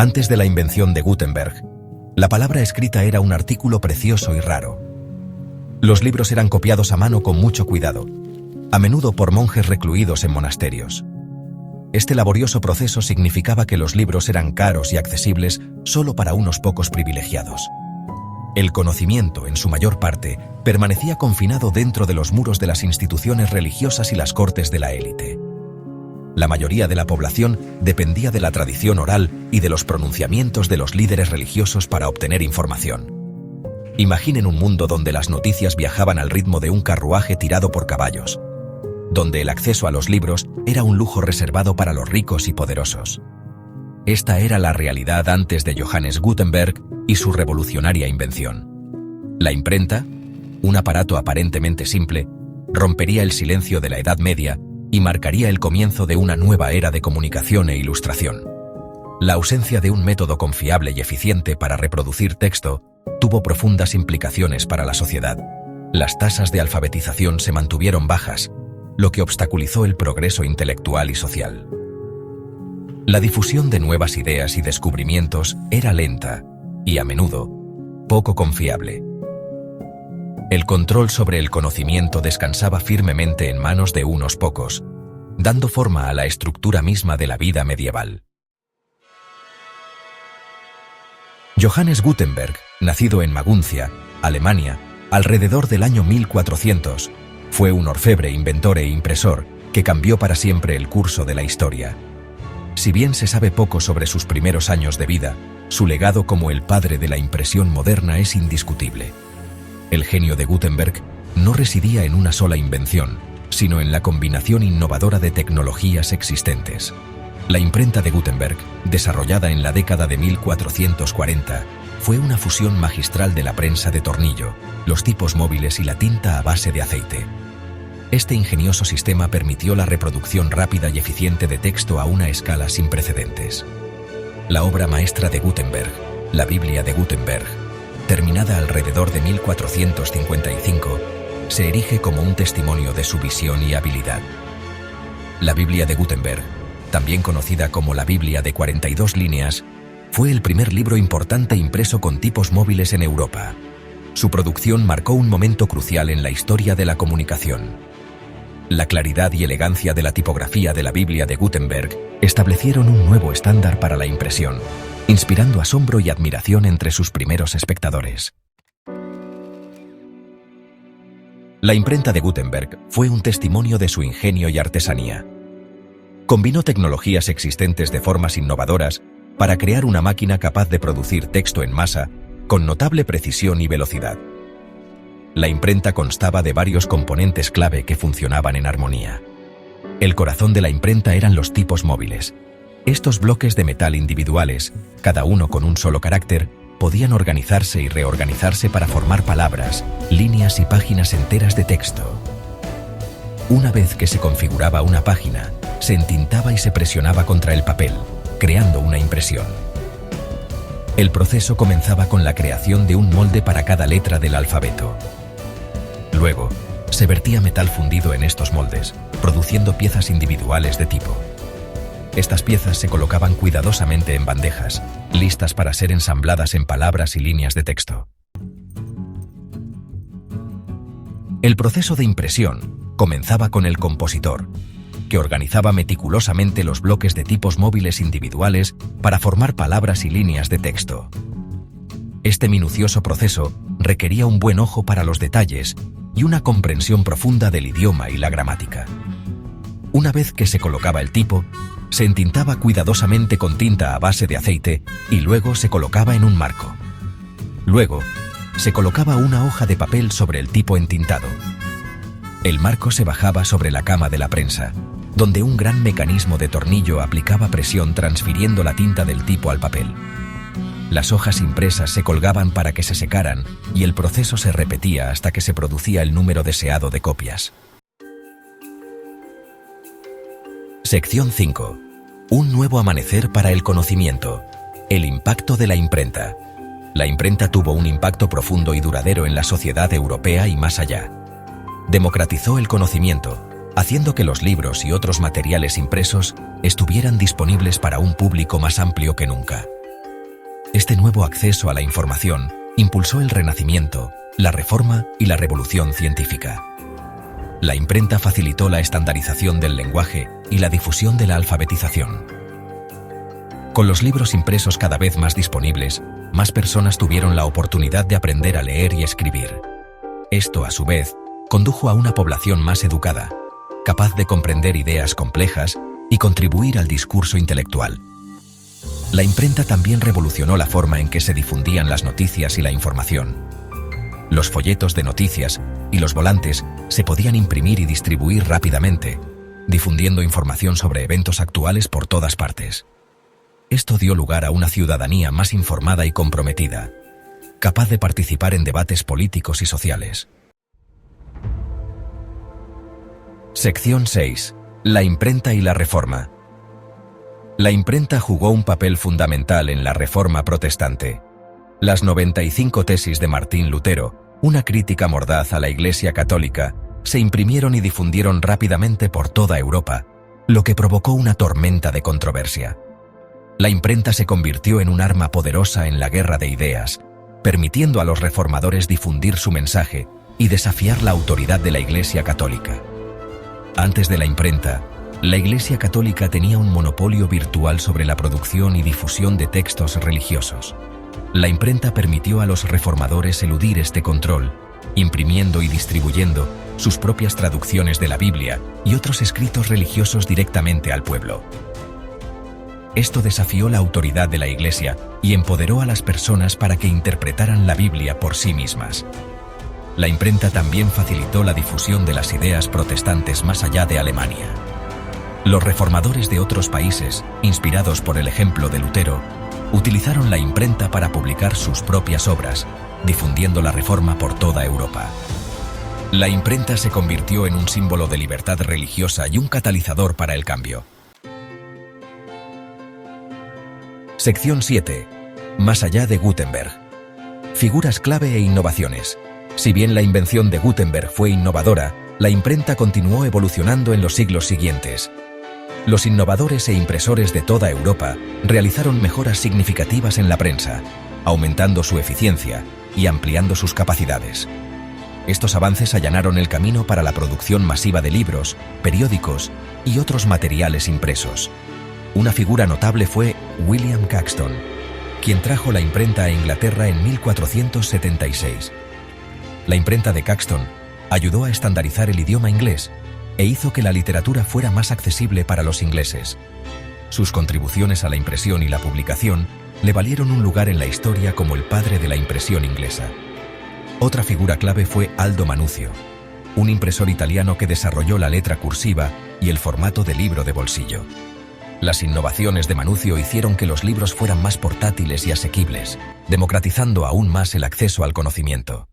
Antes de la invención de Gutenberg, la palabra escrita era un artículo precioso y raro. Los libros eran copiados a mano con mucho cuidado, a menudo por monjes recluidos en monasterios. Este laborioso proceso significaba que los libros eran caros y accesibles solo para unos pocos privilegiados. El conocimiento, en su mayor parte, permanecía confinado dentro de los muros de las instituciones religiosas y las cortes de la élite. La mayoría de la población dependía de la tradición oral y de los pronunciamientos de los líderes religiosos para obtener información. Imaginen un mundo donde las noticias viajaban al ritmo de un carruaje tirado por caballos, donde el acceso a los libros era un lujo reservado para los ricos y poderosos. Esta era la realidad antes de Johannes Gutenberg y su revolucionaria invención. La imprenta, un aparato aparentemente simple, rompería el silencio de la Edad Media y marcaría el comienzo de una nueva era de comunicación e ilustración. La ausencia de un método confiable y eficiente para reproducir texto tuvo profundas implicaciones para la sociedad. Las tasas de alfabetización se mantuvieron bajas, lo que obstaculizó el progreso intelectual y social. La difusión de nuevas ideas y descubrimientos era lenta y, a menudo, poco confiable. El control sobre el conocimiento descansaba firmemente en manos de unos pocos, dando forma a la estructura misma de la vida medieval. Johannes Gutenberg, nacido en Maguncia, Alemania, alrededor del año 1400, fue un orfebre, inventor e impresor que cambió para siempre el curso de la historia. Si bien se sabe poco sobre sus primeros años de vida, su legado como el padre de la impresión moderna es indiscutible. El genio de Gutenberg no residía en una sola invención, sino en la combinación innovadora de tecnologías existentes. La imprenta de Gutenberg, desarrollada en la década de 1440, fue una fusión magistral de la prensa de tornillo, los tipos móviles y la tinta a base de aceite. Este ingenioso sistema permitió la reproducción rápida y eficiente de texto a una escala sin precedentes. La obra maestra de Gutenberg, la Biblia de Gutenberg, terminada alrededor de 1455, se erige como un testimonio de su visión y habilidad. La Biblia de Gutenberg, también conocida como la Biblia de 42 líneas, fue el primer libro importante impreso con tipos móviles en Europa. Su producción marcó un momento crucial en la historia de la comunicación. La claridad y elegancia de la tipografía de la Biblia de Gutenberg establecieron un nuevo estándar para la impresión, inspirando asombro y admiración entre sus primeros espectadores. La imprenta de Gutenberg fue un testimonio de su ingenio y artesanía. Combinó tecnologías existentes de formas innovadoras para crear una máquina capaz de producir texto en masa con notable precisión y velocidad. La imprenta constaba de varios componentes clave que funcionaban en armonía. El corazón de la imprenta eran los tipos móviles. Estos bloques de metal individuales, cada uno con un solo carácter, podían organizarse y reorganizarse para formar palabras, líneas y páginas enteras de texto. Una vez que se configuraba una página, se entintaba y se presionaba contra el papel, creando una impresión. El proceso comenzaba con la creación de un molde para cada letra del alfabeto. Luego, se vertía metal fundido en estos moldes, produciendo piezas individuales de tipo. Estas piezas se colocaban cuidadosamente en bandejas, listas para ser ensambladas en palabras y líneas de texto. El proceso de impresión comenzaba con el compositor, que organizaba meticulosamente los bloques de tipos móviles individuales para formar palabras y líneas de texto. Este minucioso proceso requería un buen ojo para los detalles y una comprensión profunda del idioma y la gramática. Una vez que se colocaba el tipo, se entintaba cuidadosamente con tinta a base de aceite y luego se colocaba en un marco. Luego, se colocaba una hoja de papel sobre el tipo entintado. El marco se bajaba sobre la cama de la prensa, donde un gran mecanismo de tornillo aplicaba presión transfiriendo la tinta del tipo al papel. Las hojas impresas se colgaban para que se secaran y el proceso se repetía hasta que se producía el número deseado de copias. Sección 5. Un nuevo amanecer para el conocimiento. El impacto de la imprenta. La imprenta tuvo un impacto profundo y duradero en la sociedad europea y más allá. Democratizó el conocimiento, haciendo que los libros y otros materiales impresos estuvieran disponibles para un público más amplio que nunca. Este nuevo acceso a la información impulsó el Renacimiento, la Reforma y la Revolución científica. La imprenta facilitó la estandarización del lenguaje y la difusión de la alfabetización. Con los libros impresos cada vez más disponibles, más personas tuvieron la oportunidad de aprender a leer y escribir. Esto, a su vez, condujo a una población más educada, capaz de comprender ideas complejas y contribuir al discurso intelectual. La imprenta también revolucionó la forma en que se difundían las noticias y la información. Los folletos de noticias y los volantes se podían imprimir y distribuir rápidamente, difundiendo información sobre eventos actuales por todas partes. Esto dio lugar a una ciudadanía más informada y comprometida, capaz de participar en debates políticos y sociales. Sección 6. La imprenta y la Reforma. La imprenta jugó un papel fundamental en la Reforma protestante. Las 95 tesis de Martín Lutero, una crítica mordaz a la Iglesia Católica, se imprimieron y difundieron rápidamente por toda Europa, lo que provocó una tormenta de controversia. La imprenta se convirtió en un arma poderosa en la guerra de ideas, permitiendo a los reformadores difundir su mensaje y desafiar la autoridad de la Iglesia Católica. Antes de la imprenta, la Iglesia Católica tenía un monopolio virtual sobre la producción y difusión de textos religiosos. La imprenta permitió a los reformadores eludir este control, imprimiendo y distribuyendo sus propias traducciones de la Biblia y otros escritos religiosos directamente al pueblo. Esto desafió la autoridad de la Iglesia y empoderó a las personas para que interpretaran la Biblia por sí mismas. La imprenta también facilitó la difusión de las ideas protestantes más allá de Alemania. Los reformadores de otros países, inspirados por el ejemplo de Lutero, utilizaron la imprenta para publicar sus propias obras, difundiendo la Reforma por toda Europa. La imprenta se convirtió en un símbolo de libertad religiosa y un catalizador para el cambio. Sección 7. Más allá de Gutenberg. Figuras clave e innovaciones. Si bien la invención de Gutenberg fue innovadora, la imprenta continuó evolucionando en los siglos siguientes. Los innovadores e impresores de toda Europa realizaron mejoras significativas en la prensa, aumentando su eficiencia y ampliando sus capacidades. Estos avances allanaron el camino para la producción masiva de libros, periódicos y otros materiales impresos. Una figura notable fue William Caxton, quien trajo la imprenta a Inglaterra en 1476. La imprenta de Caxton ayudó a estandarizar el idioma inglés e hizo que la literatura fuera más accesible para los ingleses. Sus contribuciones a la impresión y la publicación le valieron un lugar en la historia como el padre de la impresión inglesa. Otra figura clave fue Aldo Manuzio, un impresor italiano que desarrolló la letra cursiva y el formato de libro de bolsillo. Las innovaciones de Manuzio hicieron que los libros fueran más portátiles y asequibles, democratizando aún más el acceso al conocimiento.